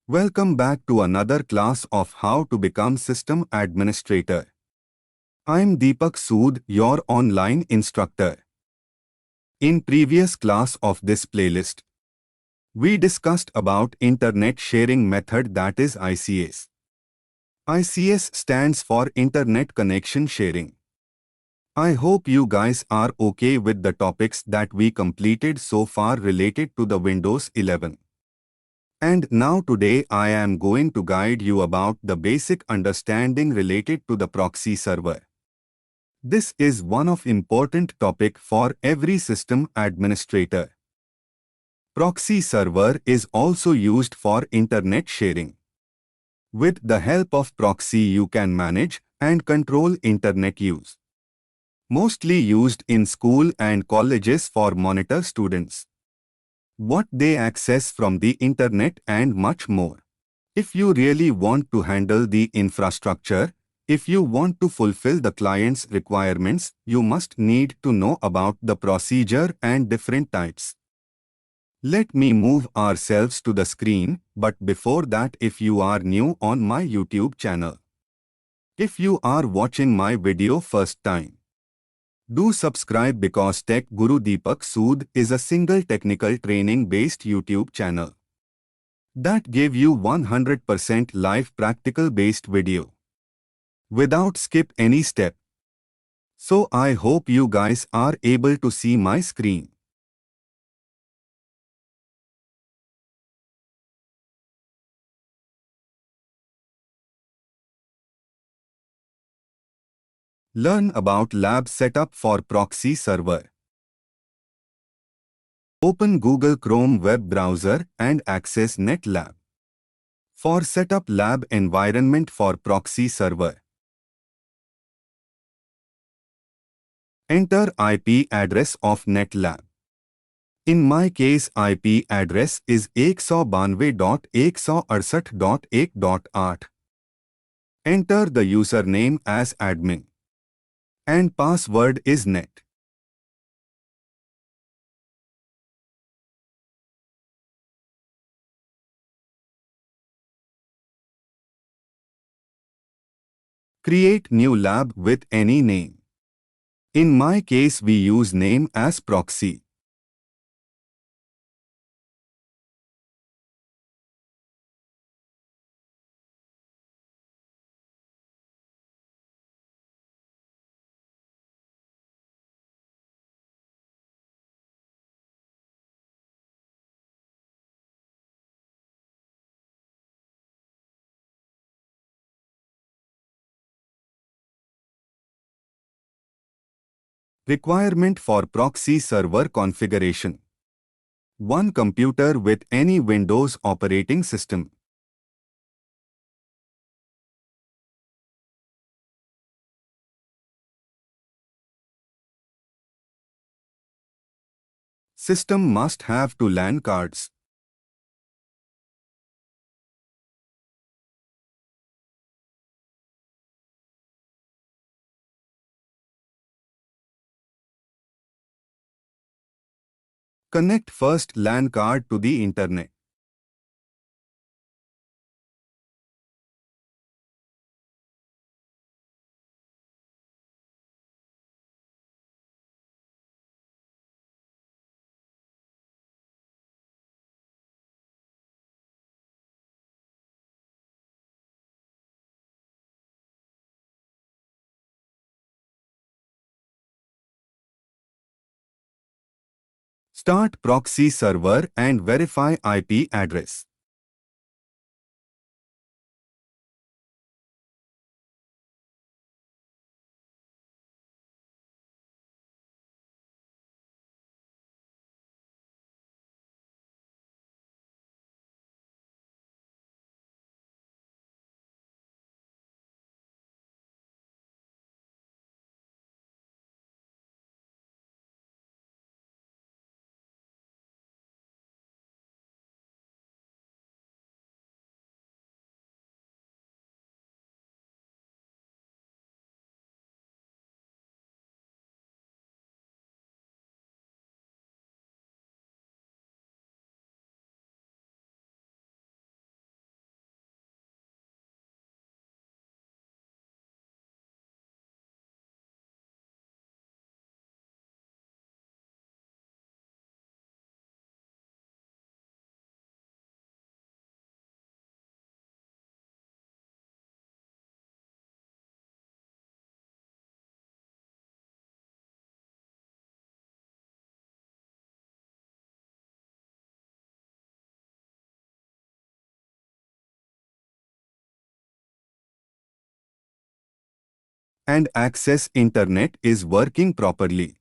Welcome back to another class of How to Become System Administrator. I'm Deepak Sood, your online instructor. In previous class of this playlist, we discussed about Internet Sharing Method, that is ICS. ICS stands for Internet Connection Sharing. I hope you guys are okay with the topics that we completed so far related to the Windows 11. And now today I am going to guide you about the basic understanding related to the proxy server. This is one of important topic for every system administrator. Proxy server is also used for internet sharing. With the help of proxy you can manage and control internet use. Mostly used in school and colleges for monitor students, what they access from the internet and much more. If you really want to handle the infrastructure, if you want to fulfill the client's requirements, you must need to know about the procedure and different types. Let me move ourselves to the screen, but before that, if you are new on my YouTube channel, if you are watching my video first time, do subscribe because Tech Guru Deepak Sood is a single technical training based YouTube channel that gave you 100% live practical based video without skip any step. So I hope you guys are able to see my screen. Learn about lab setup for proxy server. Open Google Chrome web browser and access NetLab. For setup lab environment for proxy server, enter IP address of NetLab. In my case, IP address is 192.168.1.8. Enter the username as admin and password is net. Create new lab with any name. In my case, we use name as proxy. Requirement for proxy server configuration. One computer with any Windows operating system. System must have two LAN cards. Connect first LAN card to the internet. Start proxy server and verify IP address. and access internet is working properly.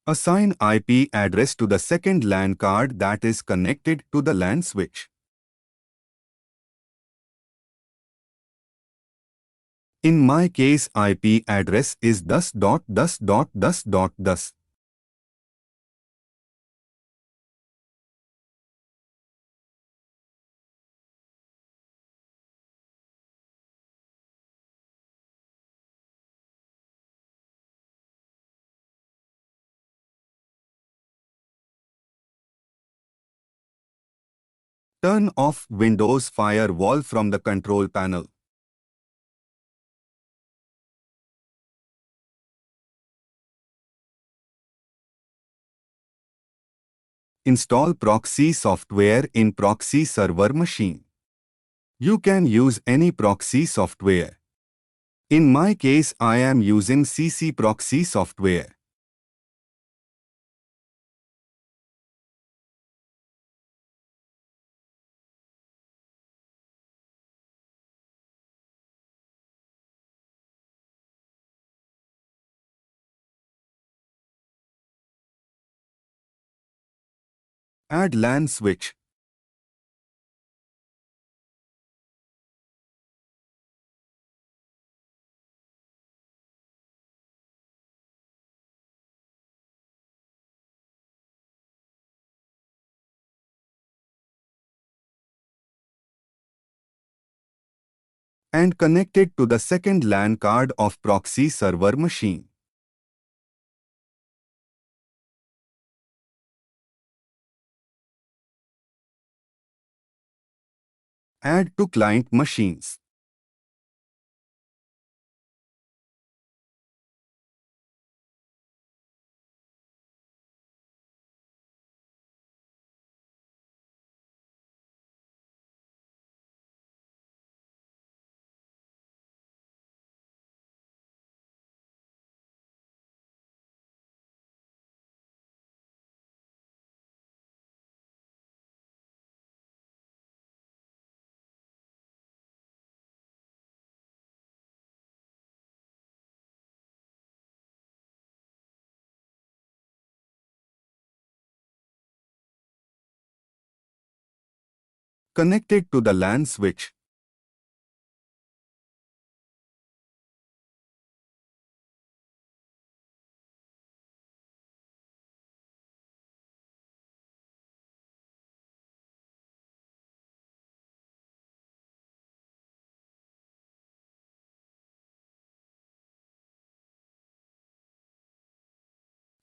Assign IP address to the second LAN card that is connected to the LAN switch. In my case, IP address is thus. Turn off Windows Firewall from the control panel. Install proxy software in proxy server machine. You can use any proxy software. In my case, I am using CC proxy software. Add LAN switch. And connect it to the second LAN card of proxy server machine. Add to client machines. Connect it to the LAN switch.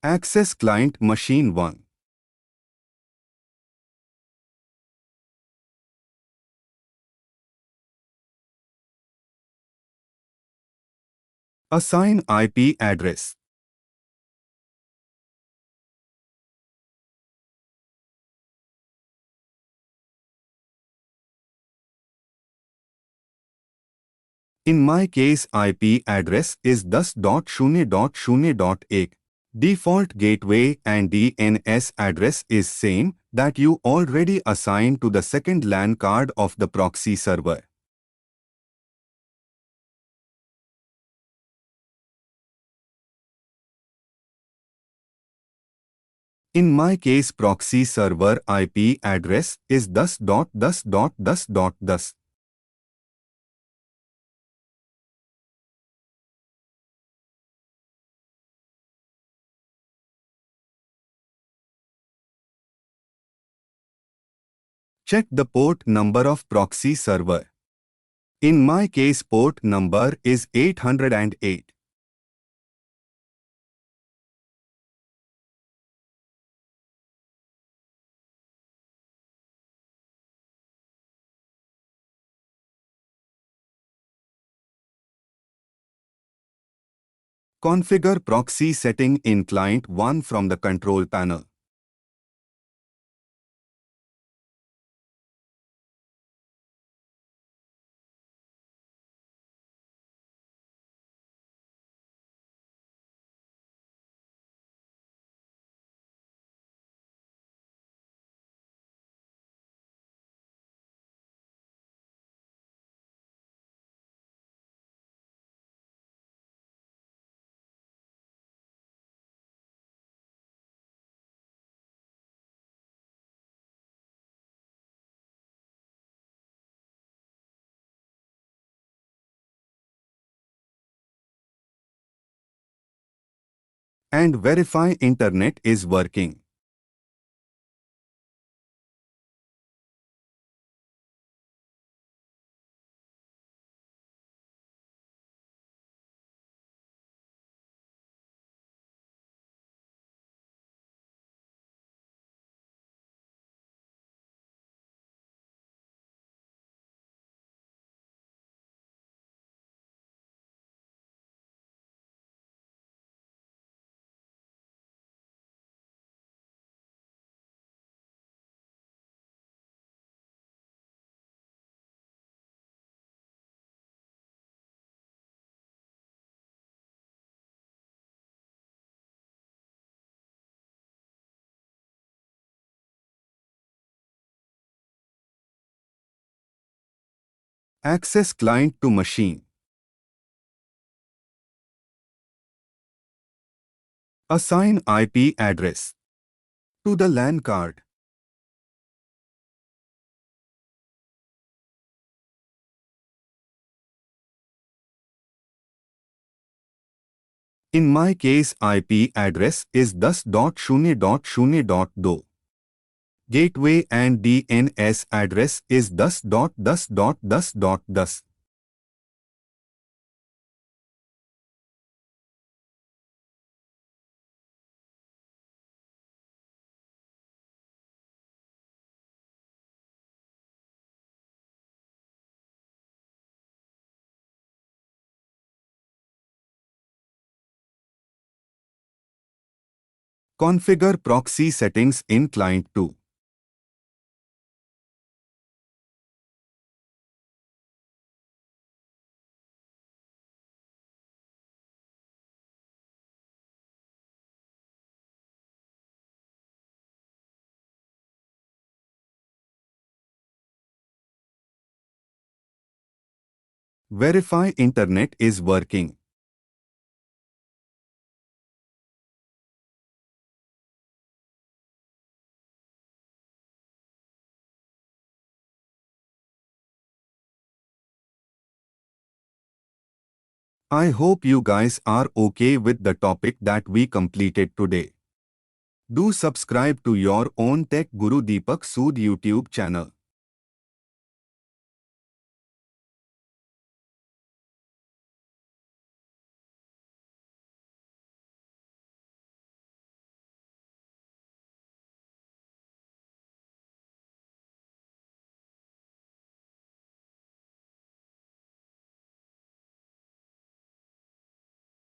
Access client machine 1. Assign IP address. In my case, IP address is thus.0.0.1. Default gateway and DNS address is same that you already assigned to the second LAN card of the proxy server. In my case, proxy server IP address is thus. Check the port number of proxy server. In my case, port number is 808. Configure proxy setting in Client 1 from the control panel. And verify internet is working. Access client to machine. Assign IP address to the LAN card. In my case, IP address is 10.0.0.2. Gateway and DNS address is 10.10.10.10. Configure proxy settings in Client 2. Verify internet is working. I hope you guys are okay with the topic that we completed today. Do subscribe to your own Tech Guru Deepak Sood YouTube channel.